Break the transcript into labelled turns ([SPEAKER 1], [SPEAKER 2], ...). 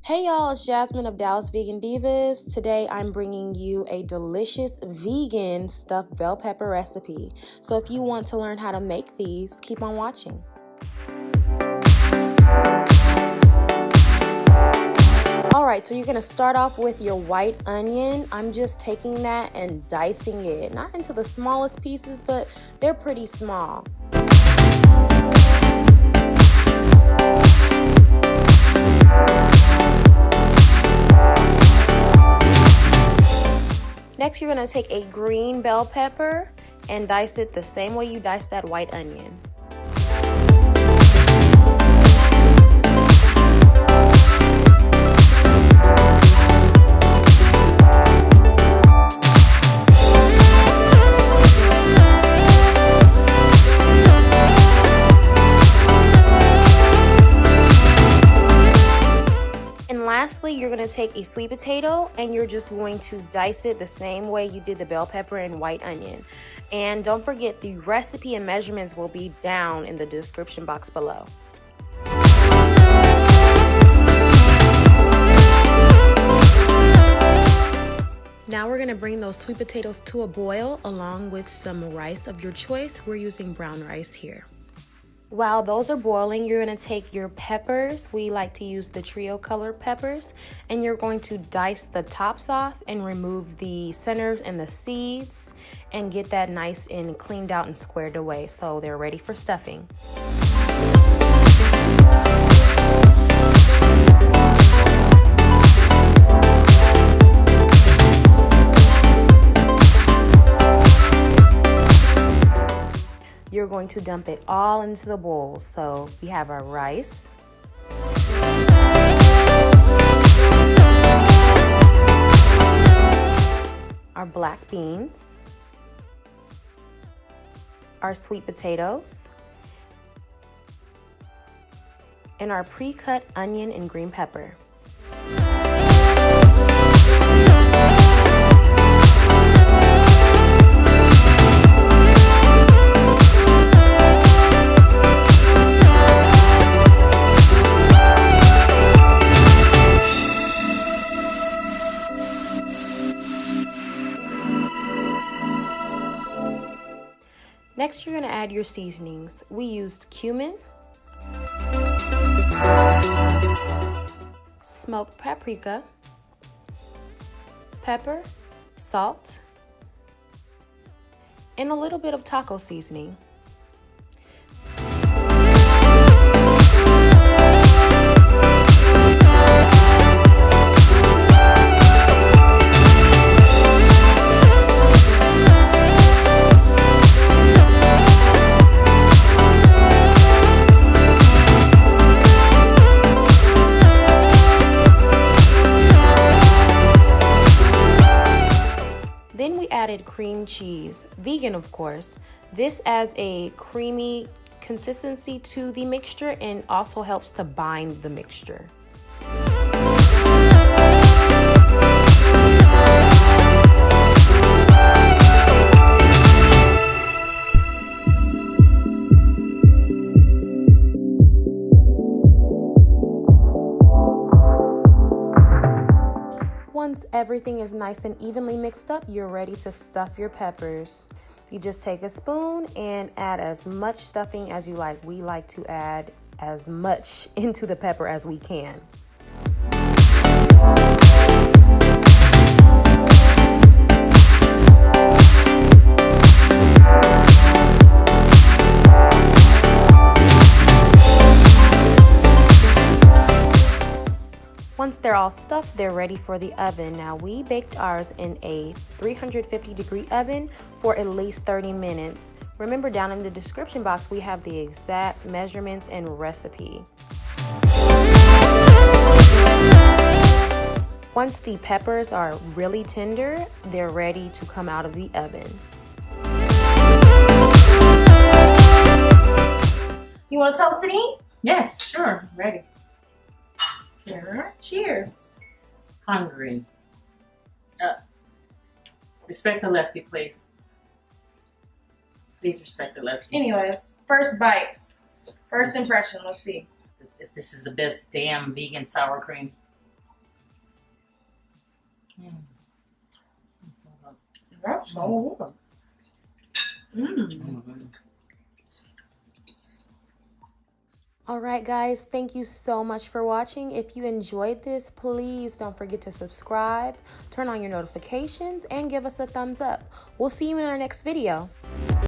[SPEAKER 1] Hey y'all, it's Jasmine of Dallas Vegan Divas. Today I'm bringing you a delicious vegan stuffed bell pepper recipe. So if you want to learn how to make these, keep on watching. Alright, so you're going to start off with your white onion. I'm just taking that and dicing it. Not into the smallest pieces, but they're pretty small. Next, you're going to take a green bell pepper and dice it the same way you dice that white onion. Lastly, you're going to take a sweet potato and you're just going to dice it the same way you did the bell pepper and white onion. And don't forget, the recipe and measurements will be down in the description box below. Now we're going to bring those sweet potatoes to a boil along with some rice of your choice. We're using brown rice here. While those are boiling, you're going to take your peppers. We like to use the trio color peppers, and you're going to dice the tops off and remove the centers and the seeds and get that nice and cleaned out and squared away so they're ready for stuffing. You're going to dump it all into the bowl. So we have our rice, our black beans, our sweet potatoes, and our pre-cut onion and green pepper. Next, you're going to add your seasonings. We used cumin, smoked paprika, pepper, salt, and a little bit of taco seasoning. Then we added cream cheese, vegan of course. This adds a creamy consistency to the mixture and also helps to bind the mixture. Once everything is nice and evenly mixed up, you're ready to stuff your peppers. You just take a spoon and add as much stuffing as you like. We like to add as much into the pepper as we can. Once they're all stuffed, they're ready for the oven. Now, we baked ours in a 350-degree oven for at least 30 minutes. Remember, down in the description box, we have the exact measurements and recipe. Once the peppers are really tender, they're ready to come out of the oven. You want to toast it, eat?
[SPEAKER 2] Yes, sure. Ready. Cheers.
[SPEAKER 1] Cheers.
[SPEAKER 2] Hungry. Respect the lefty, please. Please respect the lefty.
[SPEAKER 3] Anyways, first bites. First impression, let's see.
[SPEAKER 2] If this is the best damn vegan sour cream.
[SPEAKER 3] That's so good.
[SPEAKER 1] Alright guys, thank you so much for watching. If you enjoyed this, please don't forget to subscribe, turn on your notifications, and give us a thumbs up. We'll see you in our next video.